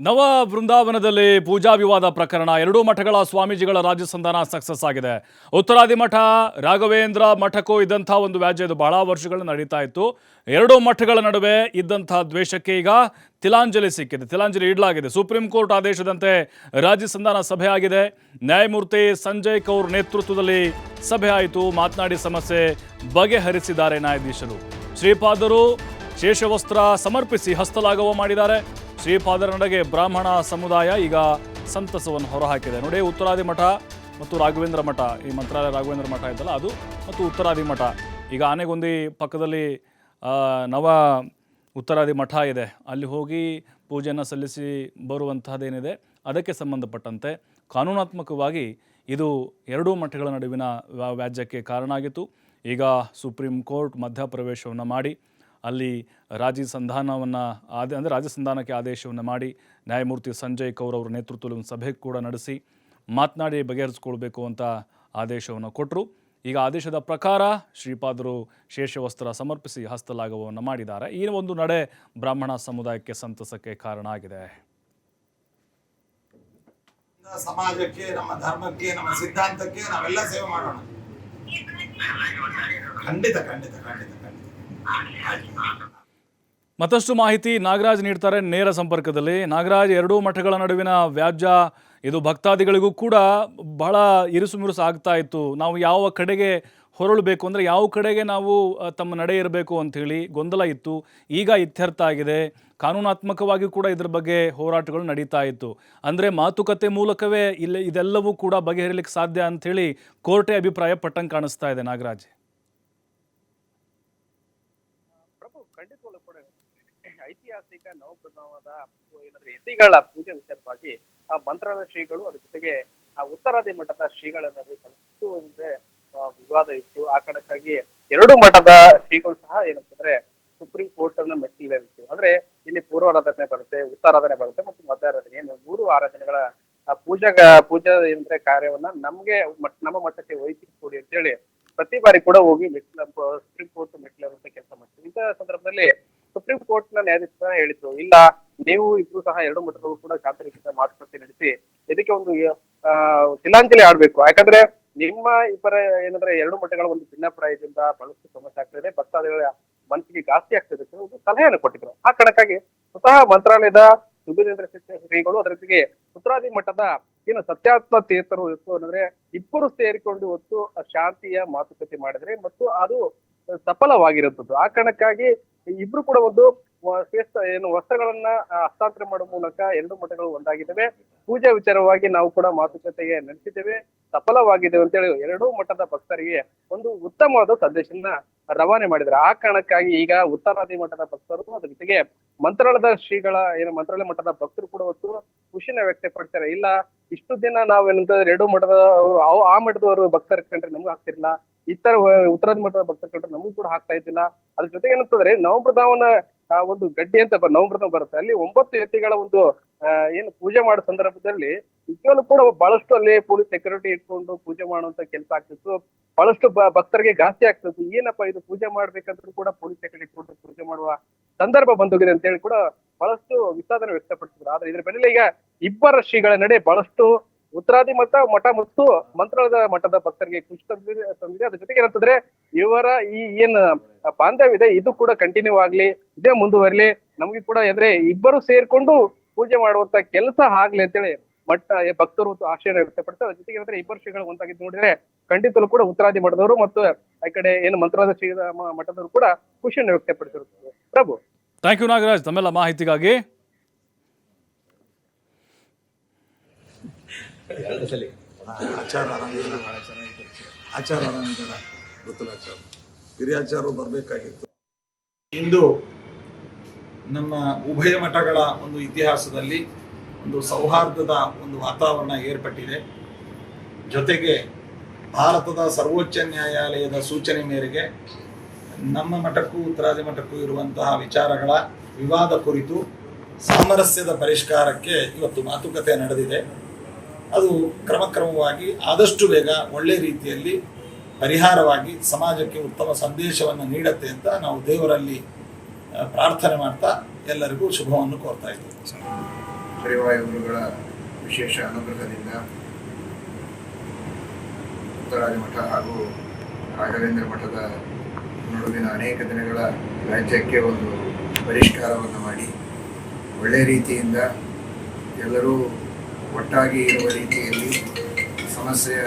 ನವ ಬೃಂದಾವನದಲ್ಲಿ ಪೂಜಾ ವಿವಾದ ಪ್ರಕರಣ ಎರಡೂ ಮಠಗಳ ಸ್ವಾಮೀಜಿಗಳ ರಾಜ್ಯ ಸಂಧಾನ ಸಕ್ಸಸ್ ಆಗಿದೆ. ಉತ್ತರಾದಿ ಮಠ ರಾಘವೇಂದ್ರ ಮಠಕ್ಕೂ ಇದ್ದಂಥ ಒಂದು ವ್ಯಾಜ್ಯ ಇದು ಬಹಳ ವರ್ಷಗಳು ನಡೀತಾ ಇತ್ತು. ಎರಡೂ ಮಠಗಳ ನಡುವೆ ಇದ್ದಂಥ ದ್ವೇಷಕ್ಕೆ ಈಗ ತಿಲಾಂಜಲಿ ಸಿಕ್ಕಿದೆ, ತಿಲಾಂಜಲಿ ಇಡಲಾಗಿದೆ. ಸುಪ್ರೀಂ ಕೋರ್ಟ್ ಆದೇಶದಂತೆ ರಾಜ್ಯ ಸಂಧಾನ ಸಭೆ ಆಗಿದೆ. ನ್ಯಾಯಮೂರ್ತಿ ಸಂಜಯ್ ಕೌರ್ ನೇತೃತ್ವದಲ್ಲಿ ಸಭೆ ಆಯಿತು. ಮಾತನಾಡಿ ಸಮಸ್ಯೆ ಬಗೆಹರಿಸಿದ್ದಾರೆ ನ್ಯಾಯಾಧೀಶರು. ಶ್ರೀಪಾದರು ಶೇಷವಸ್ತ್ರ ಸಮರ್ಪಿಸಿ ಹಸ್ತಲಾಘವ ಮಾಡಿದ್ದಾರೆ. ಶ್ರೀಪಾದರ ನಡೆಗೆ ಬ್ರಾಹ್ಮಣ ಸಮುದಾಯ ಈಗ ಸಂತಸವನ್ನು ಹೊರಹಾಕಿದೆ. ನೋಡಿ, ಉತ್ತರಾದಿ ಮಠ ಮತ್ತು ರಾಘವೇಂದ್ರ ಮಠ, ಈ ಮಂತ್ರಾಲಯ ರಾಘವೇಂದ್ರ ಮಠ ಇದ್ದಲ್ಲ ಅದು, ಮತ್ತು ಉತ್ತರಾದಿ ಮಠ, ಈಗ ಆನೆಗೊಂದಿ ಪಕ್ಕದಲ್ಲಿ ನವ ಉತ್ತರಾದಿ ಮಠ ಇದೆ. ಅಲ್ಲಿ ಹೋಗಿ ಪೂಜೆಯನ್ನು ಸಲ್ಲಿಸಿ ಬರುವಂತಹದ್ದೇನಿದೆ ಅದಕ್ಕೆ ಸಂಬಂಧಪಟ್ಟಂತೆ ಕಾನೂನಾತ್ಮಕವಾಗಿ ಇದು ಎರಡೂ ಮಠಗಳ ನಡುವಿನ ವ್ಯಾಜ್ಯಕ್ಕೆ ಕಾರಣ ಆಗಿತ್ತು. ಈಗ ಸುಪ್ರೀಂ ಕೋರ್ಟ್ ಮಧ್ಯಪ್ರವೇಶವನ್ನು ಮಾಡಿ ಅಲ್ಲಿ ರಾಜ್ಯ ಸಂಧಾನವನ್ನು ಅಂದರೆ ರಾಜ್ಯ ಸಂಧಾನಕ್ಕೆ ಆದೇಶವನ್ನು ಮಾಡಿ ನ್ಯಾಯಮೂರ್ತಿ ಸಂಜಯ್ ಕೌರ್ ಅವರ ನೇತೃತ್ವದಲ್ಲಿ ಒಂದು ಸಭೆ ಕೂಡ ನಡೆಸಿ ಮಾತನಾಡಿ ಬಗೆಹರಿಸ್ಕೊಳ್ಬೇಕು ಅಂತ ಆದೇಶವನ್ನು ಕೊಟ್ಟರು. ಈಗ ಆದೇಶದ ಪ್ರಕಾರ ಶ್ರೀಪಾದರು ಶೇಷವಸ್ತ್ರ ಸಮರ್ಪಿಸಿ ಹಸ್ತಲಾಘವವನ್ನು ಮಾಡಿದ್ದಾರೆ. ಈ ಒಂದು ನಡೆ ಬ್ರಾಹ್ಮಣ ಸಮುದಾಯಕ್ಕೆ ಸಂತಸಕ್ಕೆ ಕಾರಣ ಆಗಿದೆ. ಸಮಾಜಕ್ಕೆ, ನಮ್ಮ ಧರ್ಮಕ್ಕೆ, ನಮ್ಮ ಸಿದ್ಧಾಂತಕ್ಕೆ ನಾವೆಲ್ಲ ಸೇವೆ ಮಾಡೋಣ. ಖಂಡಿತ ಖಂಡಿತ ಖಂಡಿತ ಖಂಡಿತ. ಮತ್ತಷ್ಟು ಮಾಹಿತಿ ನಾಗರಾಜ್ ನೀಡ್ತಾರೆ ನೇರ ಸಂಪರ್ಕದಲ್ಲಿ. ನಾಗರಾಜ್, ಎರಡೂ ಮಠಗಳ ನಡುವಿನ ವ್ಯಾಜ್ಯ ಇದು ಭಕ್ತಾದಿಗಳಿಗೂ ಕೂಡ ಬಹಳ ಇರುಸುಮಿರುಸು ಆಗ್ತಾ ಇತ್ತು. ನಾವು ಯಾವ ಕಡೆಗೆ ಹೊರಳಬೇಕು ಅಂದರೆ ಯಾವ ಕಡೆಗೆ ನಾವು ತಮ್ಮ ನಡೆ ಇರಬೇಕು ಅಂಥೇಳಿ ಗೊಂದಲ ಇತ್ತು. ಈಗ ಇತ್ಯರ್ಥ ಆಗಿದೆ. ಕಾನೂನಾತ್ಮಕವಾಗಿ ಕೂಡ ಇದ್ರ ಬಗ್ಗೆ ಹೋರಾಟಗಳು ನಡೀತಾ ಇತ್ತು. ಅಂದರೆ ಮಾತುಕತೆ ಮೂಲಕವೇ ಇದೆಲ್ಲವೂ ಕೂಡ ಬಗೆಹರಿಲಿಕ್ಕೆ ಸಾಧ್ಯ ಅಂಥೇಳಿ ಕೋರ್ಟೇ ಅಭಿಪ್ರಾಯ ಪಟ್ಟಂಗೆ ಕಾಣಿಸ್ತಾ ಇದೆ. ನಾಗರಾಜ್, ಖಂಡಿತವಾಗ್ಲೂ ಕೂಡ ಐತಿಹಾಸಿಕ ನವಬೃಂದಾವನದ ಯತಿಗಳ ಪೂಜೆ ವಿಚಾರವಾಗಿ ಆ ಮಂತ್ರಾಲಯ ಶ್ರೀಗಳು, ಅದ್ರ ಜೊತೆಗೆ ಆ ಉತ್ತರಾದಿ ಮಠದ ಶ್ರೀಗಳನ್ನ ಅಂದ್ರೆ ವಿವಾದ ಇತ್ತು. ಆ ಕಾರಣಕ್ಕಾಗಿ ಎರಡು ಮಠದ ಶ್ರೀಗಳು ಸಹ ಏನಂತಂದ್ರೆ ಸುಪ್ರೀಂ ಕೋರ್ಟ್ ಅನ್ನ ಮೆಟ್ಟಿಲೇರಿತ್ತು. ಅಂದ್ರೆ ಇಲ್ಲಿ ಪೂರ್ವಾರಾಧನೆ ಬರುತ್ತೆ, ಉತ್ತರಾಧನೆ ಬರುತ್ತೆ ಮತ್ತು ಮಧ್ಯಾರಾಧನೆ, ಏನು 3 ಆರಾಧನೆಗಳ ಪೂಜಾ ಏನಂದ್ರೆ ಕಾರ್ಯವನ್ನ ನಮ್ಮ ಮಠಕ್ಕೆ ವಹಿಸಿ ಕೊಡಿ ಅಂತ ಹೇಳಿ ಪ್ರತಿ ಬಾರಿ ಕೂಡ ಹೋಗಿ ಸುಪ್ರೀಂ ಕೋರ್ಟ್ ಮೆಟ್ಟಿಲೇರುವಂತ ಕೆಲಸ ಮಾಡ್ತೀವಿ. ಇಂತಹ ಸಂದರ್ಭದಲ್ಲಿ ಸುಪ್ರೀಂ ಕೋರ್ಟ್ ನ ನ್ಯಾಯಾಧೀಶ ಹೇಳಿದ್ರು, ಇಲ್ಲ ನೀವು ಇಬ್ರು ಸಹ ಎರಡು ಮಠಗಳು ಕೂಡ ಶಾಂತಿಯುತ ಮಾತುಕತೆ ನಡೆಸಿ ಇದಕ್ಕೆ ಒಂದು ತಿಲಾಂಜಲಿ ಆಡ್ಬೇಕು. ಯಾಕಂದ್ರೆ ನಿಮ್ಮ ಇಬ್ಬರ ಏನಂದ್ರೆ ಎರಡು ಮಠಗಳ ಒಂದು ಭಿನ್ನಾಭಿಪ್ರಾಯದಿಂದ ಬಹಳಷ್ಟು ಸಮಸ್ಯೆ ಆಗ್ತದೆ, ಭಕ್ತಾದಿಗಳ ಮನಸ್ಸಿಗೆ ಜಾಸ್ತಿ ಆಗ್ತದೆ ಒಂದು ಸಲಹೆಯನ್ನು ಕೊಟ್ಟಿದ್ರು. ಆ ಕಾರಣಕ್ಕಾಗಿ ಸ್ವತಃ ಮಂತ್ರಾಲಯದ ಸುಬೀರೇಂದ್ರ ಶ್ರೀಗಳು, ಅದರ ಜೊತೆಗೆ ಉತ್ತರಾದಿ ಮಠದ ಏನು ಸತ್ಯಾತ್ಮ ತೀರ್ಥರು ಅಂದ್ರೆ ಇಬ್ಬರು ಸೇರಿಕೊಂಡು ಹೊತ್ತು ಶಾಂತಿಯ ಮಾತುಕತೆ ಮಾಡಿದ್ರೆ ಮತ್ತು ಅದು ಸಫಲವಾಗಿರುತ್ತದೆ. ಆ ಕಾರಣಕ್ಕಾಗಿ ಇಬ್ರು ಕೂಡ ಒಂದು ವಸ್ತ್ರಗಳನ್ನ ಹಸ್ತಾಂತರ ಮಾಡುವ ಮೂಲಕ ಎರಡು ಮಠಗಳು ಒಂದಾಗಿದ್ದಾವೆ. ಪೂಜಾ ವಿಚಾರವಾಗಿ ನಾವು ಕೂಡ ಮಾತುಕತೆಗೆ ನಡೆಸಿದ್ದೇವೆ, ಸಫಲವಾಗಿದ್ದೇವೆ ಅಂತೇಳಿ ಎರಡೂ ಮಠದ ಭಕ್ತರಿಗೆ ಒಂದು ಉತ್ತಮವಾದ ಸಂದೇಶನ ರವಾನೆ ಮಾಡಿದ್ದಾರೆ. ಆ ಕಾರಣಕ್ಕಾಗಿ ಈಗ ಉತ್ತರಾದಿ ಮಠದ ಭಕ್ತರು, ಅದ್ರ ಜೊತೆಗೆ ಮಂತ್ರಾಲಯದ ಶ್ರೀಗಳ ಮಂತ್ರಾಲಯ ಮಠದ ಭಕ್ತರು ಕೂಡ ಹೊತ್ತು ಖುಷಿನ ವ್ಯಕ್ತಪಡ್ತಾರೆ. ಇಲ್ಲ, ಇಷ್ಟು ದಿನ ನಾವೇನಂತಂದ್ರೆ ಎರಡು ಮಠದ ಆ ಮಠದವರು ಭಕ್ತರ ಕಂಡ್ರೆ ನಮ್ಗೆ ಆಗ್ತಿರ್ಲಿಲ್ಲ, ಇತರ ಉತ್ತರಾದಿ ಮಠದ ಭಕ್ತರ ಕಂಡ್ರೆ ನಮಗೂ ಕೂಡ ಆಗ್ತಾ ಇದ್ದಿಲ್ಲ. ಅದ್ರ ಜೊತೆಗೆ ಏನಂತಂದ್ರೆ ನವಬೃಂದಾವನ ಒಂದು ಗಡ್ಡಿ ಅಂತ ನವಬೃಂದಾವನ ಬರುತ್ತೆ, ಅಲ್ಲಿ 9 ಯತಿಗಳ ಒಂದು ಏನು ಪೂಜೆ ಮಾಡೋ ಸಂದರ್ಭದಲ್ಲಿ ನಿಜವಾಗ್ಲೂ ಕೂಡ ಬಹಳಷ್ಟು ಅಲ್ಲಿ ಪೊಲೀಸ್ ಸೆಕ್ಯೂರಿಟಿ ಇಟ್ಕೊಂಡು ಪೂಜೆ ಮಾಡುವಂತ ಕೆಲಸ ಆಗ್ತಿತ್ತು. ಬಹಳಷ್ಟು ಭಕ್ತರಿಗೆ ಘಾಸಿ ಆಗ್ತಿತ್ತು. ಏನಪ್ಪಾ ಇದು ಪೂಜೆ ಮಾಡ್ಬೇಕಂದ್ರೂ ಕೂಡ ಪೊಲೀಸ್ ಸೆಕ್ಯೂರಿಟಿ ಇಟ್ಕೊಂಡು ಪೂಜೆ ಮಾಡುವ ಸಂದರ್ಭ ಬಂದೋಗಿದೆ ಅಂತ ಹೇಳಿ ಕೂಡ ಬಹಳಷ್ಟು ವಿಷಾದನೆ ವ್ಯಕ್ತಪಡಿಸಿದ್ರು. ಆದ್ರೆ ಇದ್ರ ಬೆನ್ನಲ್ಲೇ ಈಗ ಇಬ್ಬರ ಶ್ರೀಗಳ ನಡೆ ಬಹಳಷ್ಟು ಉತ್ತರಾದಿ ಮಠ ಮತ್ತು ಮಂತ್ರಾಲಯದ ಮಠದ ಭಕ್ತರಿಗೆ ಖುಷಿ ತಂದಿದೆ. ಅದ್ರ ಜೊತೆಗೆ ಏನಂತಂದ್ರೆ ಇವರ ಈ ಏನ್ ಬಾಂಧವ್ಯ ಇದೆ ಇದು ಕೂಡ ಕಂಟಿನ್ಯೂ ಆಗ್ಲಿ, ಇದೇ ಮುಂದುವರಿಲಿ, ನಮ್ಗೆ ಕೂಡ ಅಂದ್ರೆ ಇಬ್ಬರು ಸೇರ್ಕೊಂಡು ಪೂಜೆ ಮಾಡುವಂತ ಕೆಲಸ ಆಗ್ಲಿ ಅಂತೇಳಿ ಭಕ್ತರು ಆಶಯನ ವ್ಯಕ್ತಪಡ್ತಾರೆ. ಅದ್ರ ಜೊತೆಗೆ ಅಂದ್ರೆ ಇಬ್ಬರು ಶ್ರೀಗಳು ಒಂದಾಗಿದ್ದು ನೋಡಿದ್ರೆ ಖಂಡಿತಲು ಕೂಡ ಉತ್ತರಾದಿ ಮಠದವರು ಮತ್ತು ಆ ಕಡೆ ಏನು ಮಂತ್ರಾಲಯದ ಶ್ರೀ ಮಠದವರು ಕೂಡ ಖುಷಿಯನ್ನು ವ್ಯಕ್ತಪಡಿಸಿರುತ್ತಾರೆ. ಪ್ರಭು, ಥ್ಯಾಂಕ್ ಯು ನಾಗರಾಜ್ ತಮ್ಮೆಲ್ಲ ಮಾಹಿತಿಗಾಗಿ. ಆಚಾರ ಗೊತ್ತಿಲ್ಲ, ಹಿರಿಯಾಚಾರ್ಯರು ಬರ್ಬೇಕಾಗಿತ್ತು. ಇಂದು ನಮ್ಮ ಉಭಯ ಮಠಗಳ ಒಂದು ಇತಿಹಾಸದಲ್ಲಿ ಒಂದು ಸೌಹಾರ್ದದ ಒಂದು ವಾತಾವರಣ ಏರ್ಪಟ್ಟಿದೆ. ಜೊತೆಗೆ ಭಾರತದ ಸರ್ವೋಚ್ಚ ನ್ಯಾಯಾಲಯದ ಸೂಚನೆ ಮೇರೆಗೆ ನಮ್ಮ ಮಠಕ್ಕೂ ಉತ್ತರಾದಿ ಮಠಕ್ಕೂ ಇರುವಂತಹ ವಿಚಾರಗಳ ವಿವಾದ ಕುರಿತು ಸಾಮರಸ್ಯದ ಪರಿಷ್ಕಾರಕ್ಕೆ ಇವತ್ತು ಮಾತುಕತೆ ನಡೆದಿದೆ. ಅದು ಕ್ರಮಕ್ರಮವಾಗಿ ಆದಷ್ಟು ಬೇಗ ಒಳ್ಳೆ ರೀತಿಯಲ್ಲಿ ಪರಿಹಾರವಾಗಿ ಸಮಾಜಕ್ಕೆ ಉತ್ತಮ ಸಂದೇಶವನ್ನು ನೀಡುತ್ತೆ ಅಂತ ನಾವು ದೇವರಲ್ಲಿ ಪ್ರಾರ್ಥನೆ ಮಾಡ್ತಾ ಎಲ್ಲರಿಗೂ ಶುಭವನ್ನು ಕೋರ್ತಾ ಇದ್ದೀವಿ. ಪರಿವಾಯ ಗುರುಗಳ ವಿಶೇಷ ಅನುಗ್ರಹದಿಂದ ಉತ್ತರಾದಿಮಠ ಹಾಗೂ ರಾಘವೇಂದ್ರ ಮಠದ ನಡುವಿನ ಅನೇಕ ದಿನಗಳ ವ್ಯಾಜ್ಯಕ್ಕೆ ಒಂದು ಪರಿಷ್ಕಾರವನ್ನು ಮಾಡಿ ಒಳ್ಳೆಯ ರೀತಿಯಿಂದ ಎಲ್ಲರೂ ಒಟ್ಟಾಗಿ ಇರುವ ರೀತಿಯಲ್ಲಿ ಸಮಸ್ಯೆಯ